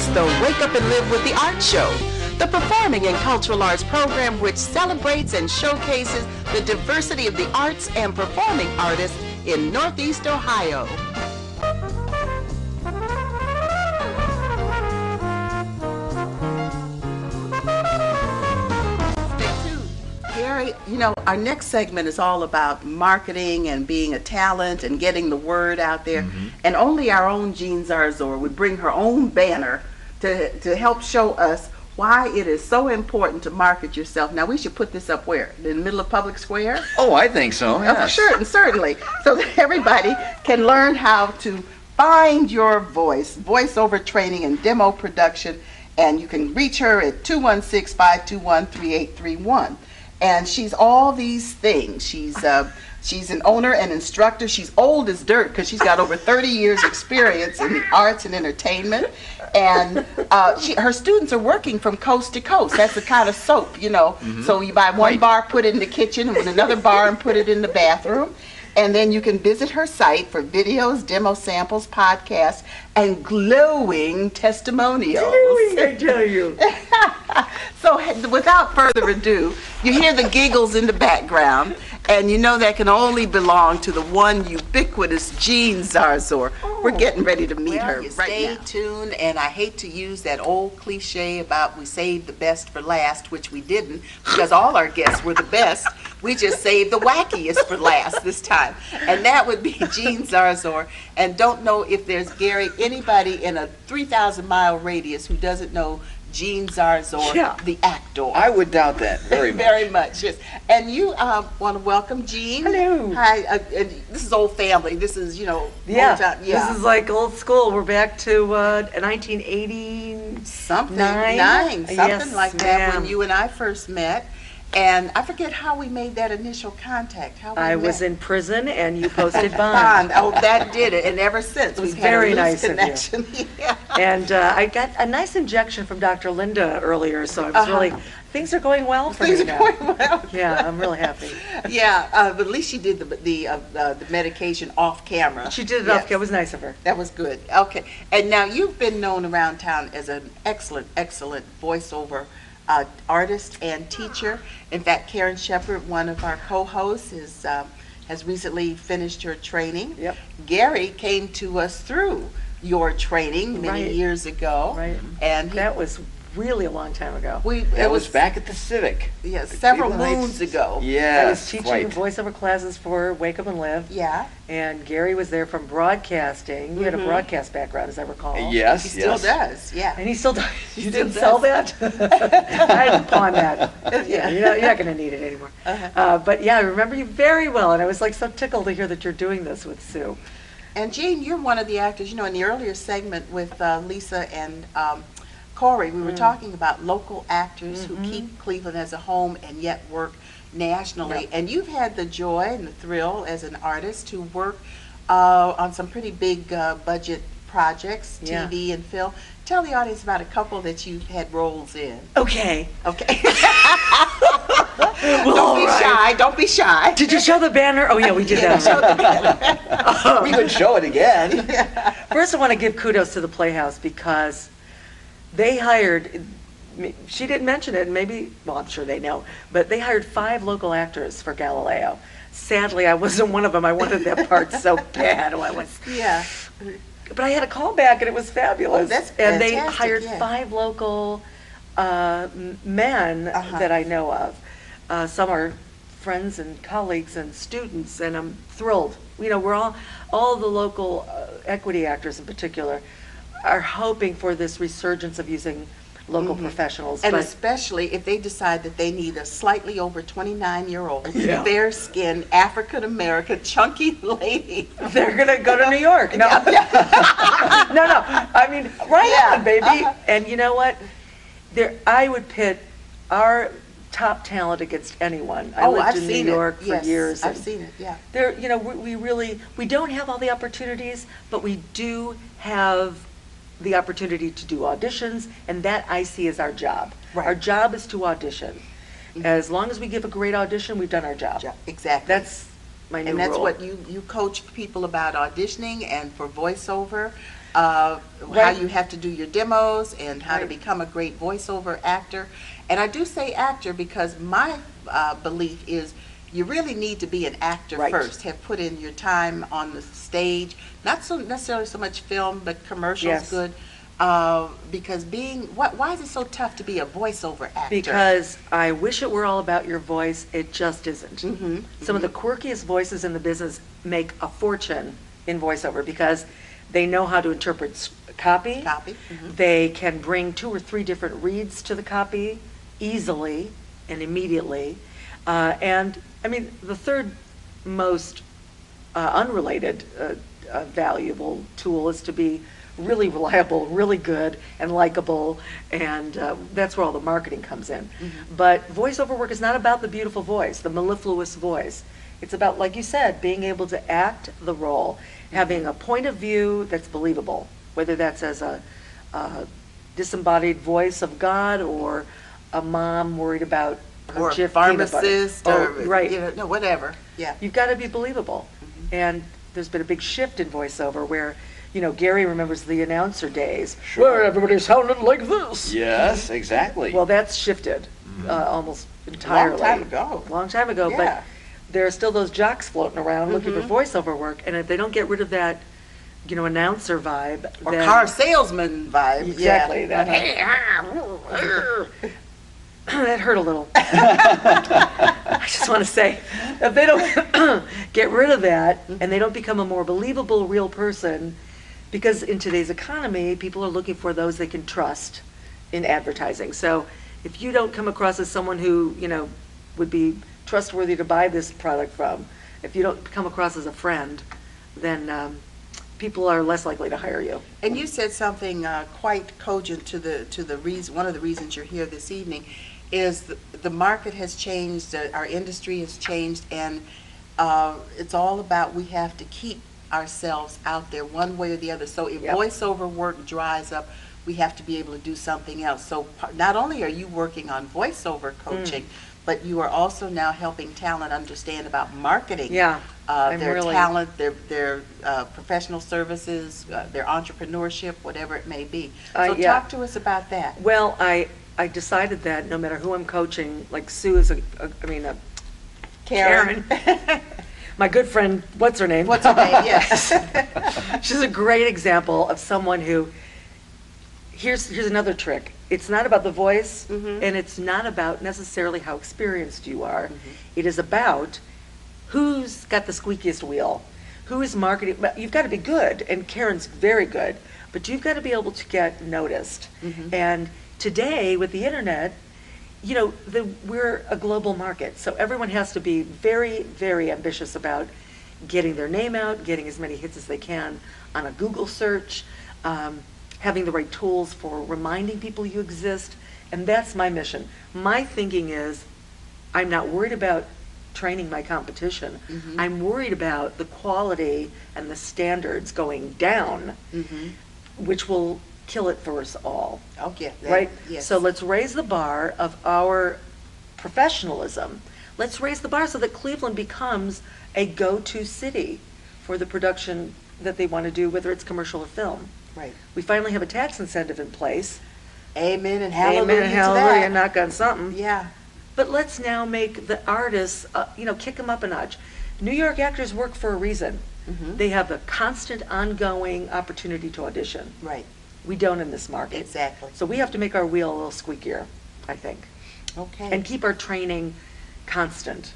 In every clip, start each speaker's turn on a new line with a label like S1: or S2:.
S1: It's the Wake Up and Live with the Art Show, the performing and cultural arts program which celebrates and showcases the diversity of the arts and performing artists in Northeast Ohio. Gary, you know, our next segment is all about marketing and being a talent and getting the word out there. And only our own Jean Zarzour would bring her own banner to help show us why it is so important to market yourself. Now, we should put this up where? In the middle of Public Square?
S2: Oh, I think so, yes.
S1: Sure, certainly. So that everybody can learn how to find your voice, voiceover training and demo production. And you can reach her at 216-521-3831. And she's all these things. She's an owner and instructor. She's old as dirt because she's got over 30 years experience in the arts and entertainment. And her students are working from coast to coast. That's the kind of soap, you know. So you buy one bar, put it in the kitchen, and with another bar and put it in the bathroom. And then you can visit her site for videos, demo samples, podcasts, and glowing testimonials.
S3: Glowing, I tell you.
S1: So without further ado, you hear the giggles in the background, and you know that can only belong to the one ubiquitous Jean Zarzour. We're getting ready to meet her right now. Stay tuned, and I hate to use that old cliche about we saved the best for last, which we didn't, because all our guests were the best. We just saved the wackiest for last this time, and that would be Jean Zarzour. And don't know if there's, Gary, anybody in a 3,000-mile radius who doesn't know Jean Zarzour, the actor.
S2: I would doubt that very much.
S1: Very much, yes. And you want to welcome Jean.
S3: Hello.
S1: Hi. And this is old family. This is, you know, old time.
S3: This is like old school. We're back to 1980
S1: something
S3: Yes,
S1: like that when you and I first met. And I forget how we made that initial contact. How I
S3: was in prison, and you posted bond.
S1: Oh, that did it. And ever since,
S3: it was very nice
S1: connection.
S3: Of you. And I got a nice injection from Dr. Linda earlier, so I was really, things are going well for me now.
S1: Things are going well.
S3: Yeah, I'm really happy.
S1: But at least she did the medication off camera.
S3: She did it off camera. It was nice of her.
S1: That was good. Okay. And now you've been known around town as an excellent voiceover artist and teacher. In fact, Karen Shepard, one of our co-hosts, has recently finished her training.
S3: Yep.
S1: Gary came to us through your training many years ago.
S3: Right.
S1: And
S3: that was really a long time ago.
S2: It was back at the Civic.
S1: Yeah, several moons ago.
S2: Yeah.
S3: I was teaching voiceover classes for Wake Up and Live.
S1: Yeah.
S3: And Gary was there from broadcasting. You had a broadcast background, as I recall.
S2: Yes,
S1: he still does. Yeah.
S3: And he still does. You didn't sell that? I had to pawn that. Yeah, you're not going to need it anymore. But yeah, I remember you very well, and I was like so tickled to hear that you're doing this with Sue.
S1: And Jean, you're one of the actors. You know, in the earlier segment with Lisa and Corey, we were talking about local actors who keep Cleveland as a home and yet work nationally. And you've had the joy and the thrill as an artist to work on some pretty big budget projects, TV and film. Tell the audience about a couple that you've had roles in.
S3: Okay.
S1: Well, Don't be shy.
S3: Did you show the banner? Oh, yeah, we did that.
S2: We could show it again.
S3: First, I want to give kudos to the Playhouse because they hired, she didn't mention it, maybe, well, I'm sure they know, but they hired 5 local actors for Galileo. Sadly, I wasn't one of them. I wanted that part so bad. But I had a call back, and it was fabulous.
S1: That's
S3: and
S1: fantastic,
S3: they hired 5 local men that I know of. Some are friends and colleagues and students, and I'm thrilled. You know, we're all the local equity actors in particular are hoping for this resurgence of using local professionals.
S1: And especially if they decide that they need a slightly over 29-year-old, fair-skinned, African-American, chunky lady.
S3: They're going to go to New York. No. No. I mean, on, baby. And you know what? I would pit our top talent against anyone. I lived in New York for years.
S1: I've seen it,
S3: There, you know, we don't have all the opportunities, but we do have the opportunity to do auditions, and that I see as our job.
S1: Right.
S3: Our job is to audition. As long as we give a great audition, we've done our job.
S1: Exactly.
S3: That's my new
S1: And that's
S3: rule.
S1: what you coach people about auditioning and for voiceover, how
S3: Right.
S1: you have to do your demos and how to
S3: Right.
S1: become a great voiceover actor. And I do say actor because my belief is you really need to be an actor
S3: Right.
S1: first, have put in your time on the stage, not so necessarily so much film, but commercials
S3: Yes.
S1: good. Because why is it so tough to be a voiceover actor?
S3: Because I wish it were all about your voice. It just isn't.
S1: Mm-hmm.
S3: Some of the quirkiest voices in the business make a fortune in voiceover because they know how to interpret copy.
S1: Copy. Mhm.
S3: They can bring 2 or 3 different reads to the copy easily and immediately. And I mean, the third most unrelated valuable tool is to be really reliable, really good, and likable, and that's where all the marketing comes in.
S1: Mm-hmm.
S3: But voiceover work is not about the beautiful voice, the mellifluous voice. It's about, like you said, being able to act the role, having a point of view that's believable, whether that's as a disembodied voice of God or a mom worried about her
S1: Or a
S3: Jif peanut butter.
S1: pharmacist,
S3: Oh,
S1: or
S3: right.
S1: no, whatever. Yeah.
S3: You've got to be believable. And there's been a big shift in voiceover where, Gary remembers the announcer days,
S2: Sure.
S3: where everybody sounded like this.
S2: Yes, exactly.
S3: Well, that's shifted almost entirely.
S1: time ago.
S3: Long time ago,
S1: Yeah.
S3: but there are still those jocks floating around looking for voiceover work, and if they don't get rid of that, announcer vibe,
S1: Or
S3: then
S1: car salesman vibe.
S3: exactly
S1: Yeah.
S3: that. That hurt a little. I just want to say, if they don't get rid of that and they don't become a more believable, real person, because in today's economy, people are looking for those they can trust in advertising. So if you don't come across as someone who, would be trustworthy to buy this product from, if you don't come across as a friend, then people are less likely to hire you.
S1: And you said something quite cogent to the reason. One of the reasons you're here this evening is the market has changed, our industry has changed, and it's all about we have to keep ourselves out there one way or the other. So if
S3: Yep.
S1: voiceover work dries up, we have to be able to do something else. So not only are you working on voiceover coaching, but you are also now helping talent understand about marketing.
S3: Yeah, I'm
S1: their
S3: really-
S1: talent, their professional services, their entrepreneurship, whatever it may be. So
S3: yeah.
S1: talk to us about that.
S3: Well, I decided that no matter who I'm coaching, like Sue is Karen. My good friend, what's her name?
S1: What's her name? Yes.
S3: She's a great example of someone who, here's another trick. It's not about the voice, and it's not about necessarily how experienced you are. It is about who's got the squeakiest wheel, who is marketing. But you've got to be good, and Karen's very good, but you've got to be able to get noticed. And today, with the internet, we're a global market, so everyone has to be very, very ambitious about getting their name out, getting as many hits as they can on a Google search, having the right tools for reminding people you exist, and that's my mission. My thinking is, I'm not worried about training my competition. I'm worried about the quality and the standards going down, which will kill it for us all.
S1: Oh, yeah.
S3: Right?
S1: Yes.
S3: So let's raise the bar of our professionalism. Let's raise the bar so that Cleveland becomes a go-to city for the production that they want to do, whether it's commercial or film.
S1: Right.
S3: We finally have a tax incentive in place.
S1: Amen and hallelujah.
S3: Amen,
S1: to
S3: hallelujah,
S1: that.
S3: knock on something.
S1: Yeah.
S3: But let's now make the artists, kick them up a notch. New York actors work for a reason. They have a constant, ongoing opportunity to audition.
S1: Right.
S3: We don't in this market.
S1: Exactly.
S3: So we have to make our wheel a little squeakier, I think,
S1: Okay.
S3: and keep our training constant,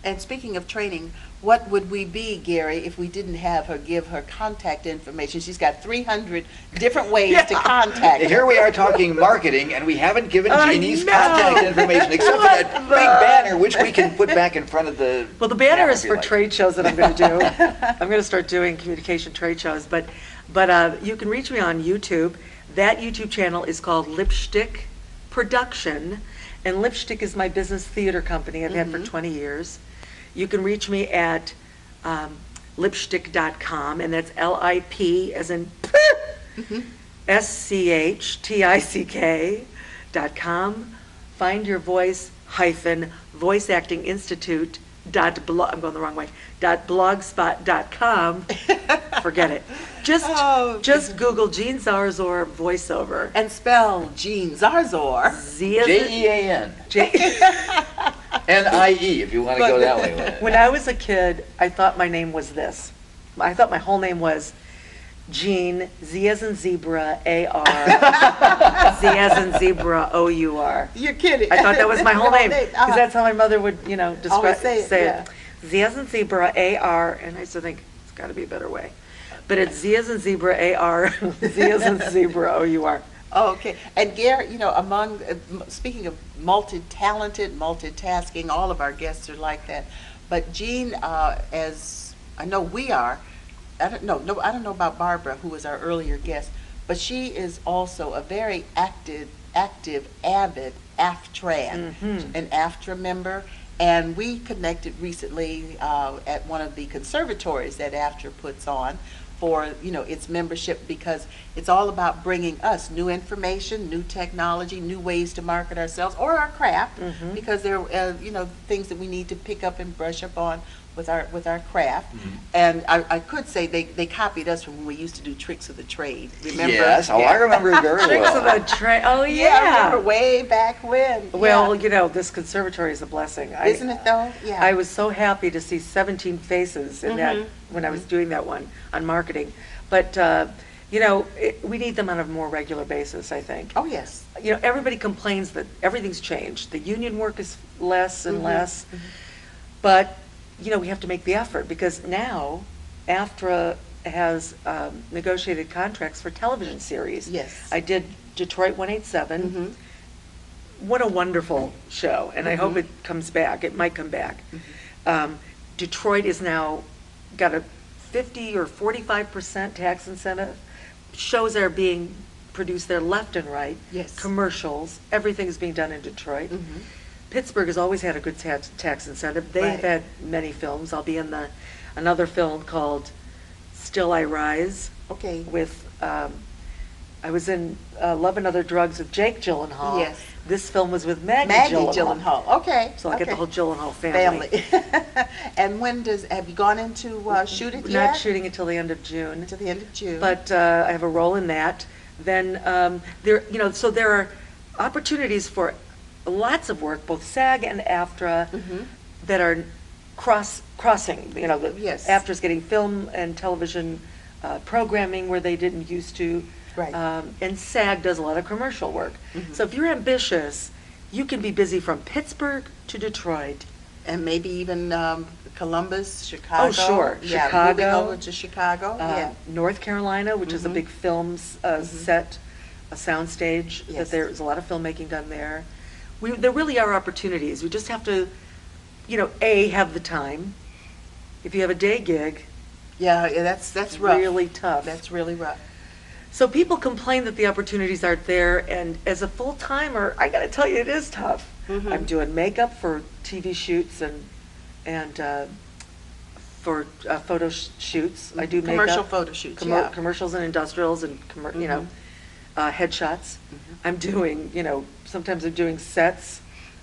S1: And speaking of training, what would we be, Gary, if we didn't have her give her contact information? She's got 300 different ways to contact her.
S2: Here we are talking marketing, and we haven't given
S3: I
S2: Jeannie's
S3: know.
S2: contact information except for that
S3: What
S2: big
S3: the-
S2: banner, which we can put back in front of the.
S3: Well, the banner
S2: camera
S3: is
S2: if you
S3: for
S2: like.
S3: trade shows that I'm going to do. I'm going to start doing communication trade shows, but you can reach me on YouTube. That YouTube channel is called Lipstick Production, and Lipstick is my business theater company I've had for 20 years. You can reach me at lipstick.com, and that's LIP as in SCHTICK.com. Find your voice _ voice acting institute I'm going the wrong way, .blogspot.com, forget it. Just Google Jean Zarzour voiceover.
S1: And spell Jean Zarzour.
S3: Z as in-
S2: Jean. NIE, if you want to go that way with it.
S3: When I was a kid, I thought my name was this. I thought my whole name was Jean, Z as in zebra, A-R, Z as in zebra, O-U-R.
S1: You're kidding.
S3: I thought that was my whole name, because
S1: Uh-huh.
S3: that's how my mother would, describe,
S1: Always say it, yeah.
S3: Z as in zebra, A-R, and I used to think, it's got to be a better way. But it's Z as in zebra, A-R, Z as in zebra, O-U-R.
S1: Oh, okay. And Gary, speaking of multi-talented, multitasking, all of our guests are like that. But Jean, as I know we are, I don't know about Barbara, who was our earlier guest, but she is also a very active, avid AFTRAN, an AFTRA member. And we connected recently at one of the conservatories that AFTRA puts on for its membership, because it's all about bringing us new information, new technology, new ways to market ourselves or our craft, because there are things that we need to pick up and brush up on with our craft. And I could say they copied us from when we used to do Tricks of the Trade. Remember?
S2: Yes, I remember it very
S3: Tricks of
S2: well.
S3: the Trade. Oh
S1: I
S3: yeah.
S1: remember way back when.
S3: Well,
S1: Yeah.
S3: this conservatory is a blessing.
S1: Isn't it though? Yeah.
S3: I was so happy to see 17 faces in that when I was doing that one on marketing. But we need them on a more regular basis, I think.
S1: Oh yes.
S3: Everybody complains that everything's changed. The union work is less and less. But we have to make the effort, because now AFTRA has negotiated contracts for television series.
S1: Yes.
S3: I did Detroit 187. What a wonderful show, and I hope it comes back. It might come back. Detroit is now got a 50 or 45% tax incentive. Shows are being produced there left and right.
S1: Yes.
S3: Commercials, everything is being done in Detroit. Pittsburgh has always had a good tax incentive. They've
S1: Right.
S3: had many films. I'll be in another film called Still I Rise
S1: Okay.
S3: with, I was in Love and Other Drugs with Jake Gyllenhaal.
S1: Yes.
S3: This film was with Maggie
S1: Gyllenhaal. Okay.
S3: So I'll get the
S1: okay.
S3: whole Gyllenhaal family.
S1: And have you gone into shoot it
S3: We're
S1: yet?
S3: not shooting until the end of June.
S1: Until the end of June.
S3: But I have a role in that. Then so there are opportunities for lots of work, both SAG and AFTRA, that are crossing.
S1: Yes.
S3: AFTRA's getting film and television programming where they didn't used to.
S1: Right.
S3: And SAG does a lot of commercial work. So if you're ambitious, you can be busy from Pittsburgh to Detroit.
S1: And maybe even Columbus, Chicago.
S3: Oh, sure.
S1: Yeah,
S3: Chicago.
S1: moving over to Chicago. Yeah.
S3: North Carolina, which is a big film set, a soundstage, that
S1: Yes.
S3: there's a lot of filmmaking done there. There really are opportunities. We just have to, have the time. If you have a day gig,
S1: Yeah, that's
S3: it's
S1: rough.
S3: really tough.
S1: That's really rough.
S3: So people complain that the opportunities aren't there, and as a full-timer, I gotta tell you, it is tough. I'm doing makeup for TV shoots and for photo shoots. I do makeup.
S1: Commercial photo shoots, yeah.
S3: Commercials and industrials and, headshots. I'm doing, sometimes I'm doing sets.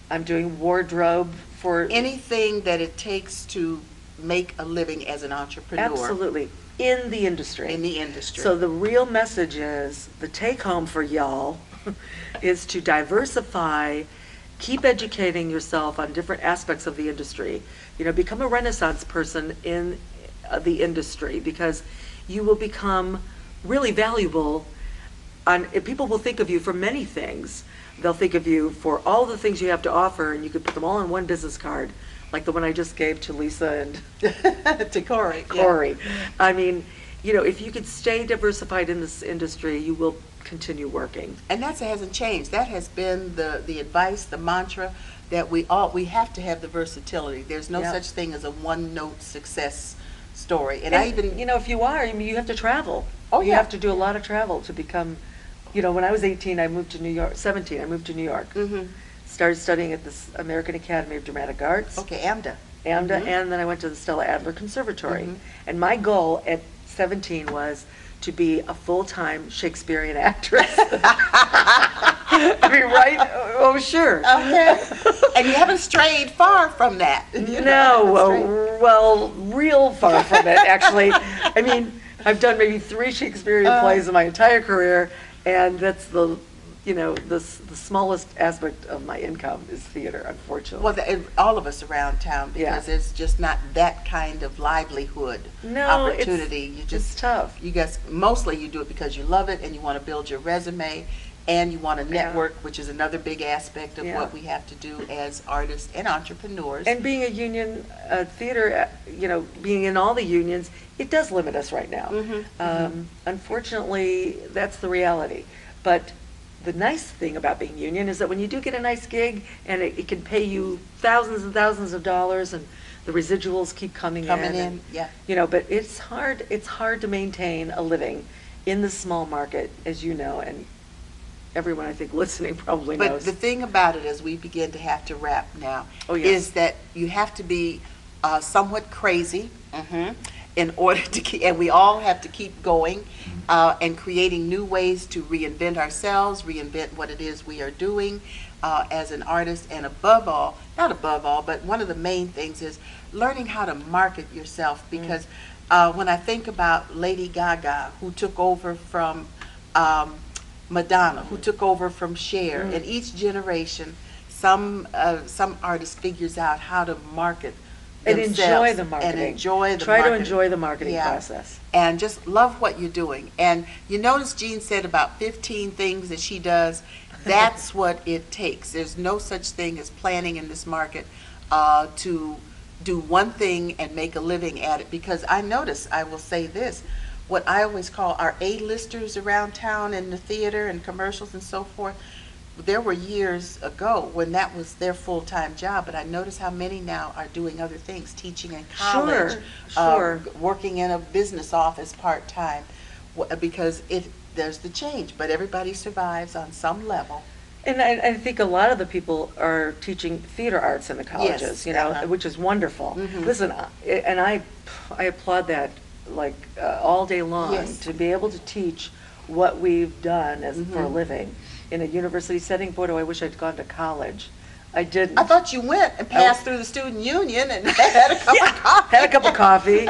S3: I'm doing wardrobe for...
S1: Anything that it takes to make a living as an entrepreneur.
S3: Absolutely. In the industry.
S1: In the industry.
S3: So the real message is, the take home for y'all is to diversify, keep educating yourself on different aspects of the industry. Become a Renaissance person in the industry, because you will become really valuable. People will think of you for many things. They'll think of you for all the things you have to offer, and you could put them all on one business card, like the one I just gave to Lisa and
S1: to Corey.
S3: Corey. I mean, if you could stay diversified in this industry, you will continue working.
S1: And that hasn't changed. That has been the advice, the mantra, that we have to have the versatility. There's no such thing as a one-note success story. And I even...
S3: if you are, you have to travel.
S1: Oh,
S3: You
S1: yeah.
S3: have to do a lot of travel to become, when I was 18, I moved to New York, 17, I moved to New York. Started studying at the American Academy of Dramatic Arts.
S1: Okay, AMDA.
S3: And then I went to the Stella Adler Conservatory. And my goal at 17 was to be a full-time Shakespearean actress. I mean, right? Oh, sure.
S1: Okay. And you haven't strayed far from that.
S3: No, well, real far from it, actually. I mean, I've done maybe 3 Shakespearean plays in my entire career, and that's the smallest aspect of my income is theater, unfortunately.
S1: Well, all of us around town, because it's just not that kind of livelihood opportunity.
S3: It's tough.
S1: You guys, mostly you do it because you love it and you want to build your resume and you want to network, which is another big aspect of what we have to do as artists and entrepreneurs.
S3: And being a union theater, being in all the unions, it does limit us right now. Unfortunately, that's the reality. But the nice thing about being union is that when you do get a nice gig and it can pay you thousands and thousands of dollars and the residuals keep coming in. But it's hard to maintain a living in the small market, as you know, and everyone I think listening probably knows.
S1: But the thing about it, as we begin to have to wrap now, is that you have to be somewhat crazy in order to keep, and we all have to keep going and creating new ways to reinvent ourselves, reinvent what it is we are doing as an artist, and above all, not above all, but one of the main things is learning how to market yourself, because when I think about Lady Gaga, who took over from Madonna, who took over from Cher, in each generation, some artist figures out how to market
S3: and enjoy the marketing.
S1: And enjoy the
S3: Try
S1: marketing.
S3: to enjoy the marketing process.
S1: And just love what you're doing. And you notice Jean said about 15 things that she does. That's what it takes. There's no such thing as planning in this market to do one thing and make a living at it. Because I notice, I will say this, what I always call our A-listers around town in the theater and commercials and so forth, there were years ago when that was their full-time job, but I notice how many now are doing other things, teaching in college, working in a business office part-time, because there's the change, but everybody survives on some level.
S3: And I think a lot of the people are teaching theater arts in the colleges, which is wonderful. Listen, and I applaud that all day long, to be able to teach what we've done for a living in a university setting. Boy, do I wish I'd gone to college. I didn't.
S1: I thought you went and passed through the student union and had a cup of coffee.
S3: Had a cup of coffee,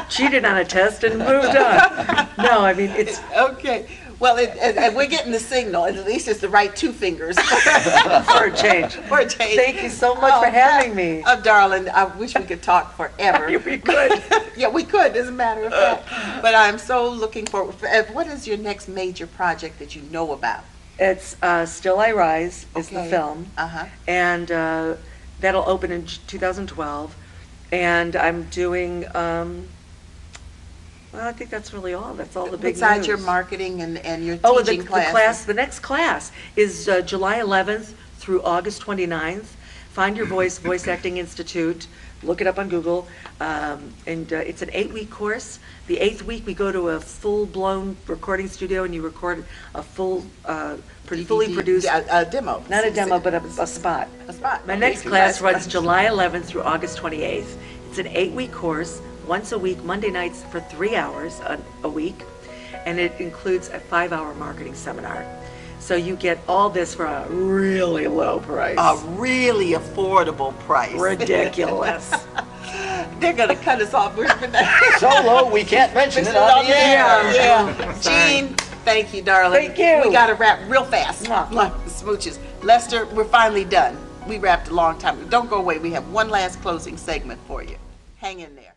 S3: cheated on a test, and moved on. No, I mean, it's...
S1: Okay. Well, and we're getting the signal. At least it's the right 2 fingers.
S3: For a change.
S1: For a change.
S3: Thank you so much for having me.
S1: Oh, darling, I wish we could talk forever.
S3: We could.
S1: Yeah, we could, as a matter of fact. But I'm so looking forward. What is your next major project that you know about?
S3: It's Still I Rise is the film, and that'll open in 2012. And I'm doing, well, I think that's really all. That's all the big
S1: Besides
S3: news.
S1: your marketing and your teaching classes.
S3: The next class is July 11th through August 29th. Find Your Voice, Voice Acting Institute. Look it up on Google. And it's an 8-week course. The 8th week, we go to a full-blown recording studio, and you record a fully produced...
S1: A demo.
S3: Not a demo, but a spot.
S1: A spot.
S3: My next class runs July 11th through August 28th. It's an 8-week course, once a week, Monday nights for 3 hours a week, and it includes a 5-hour marketing seminar. So you get all this for a really low price.
S1: A really affordable price.
S3: Ridiculous.
S1: They're going to cut us off.
S2: So low, we can't mention it on the air.
S1: Yeah. Jean, thank you, darling.
S3: Thank you.
S1: We got to wrap real fast.
S3: Mwah.
S1: Smooches. Lester, we're finally done. We wrapped a long time. Don't go away. We have one last closing segment for you. Hang in there.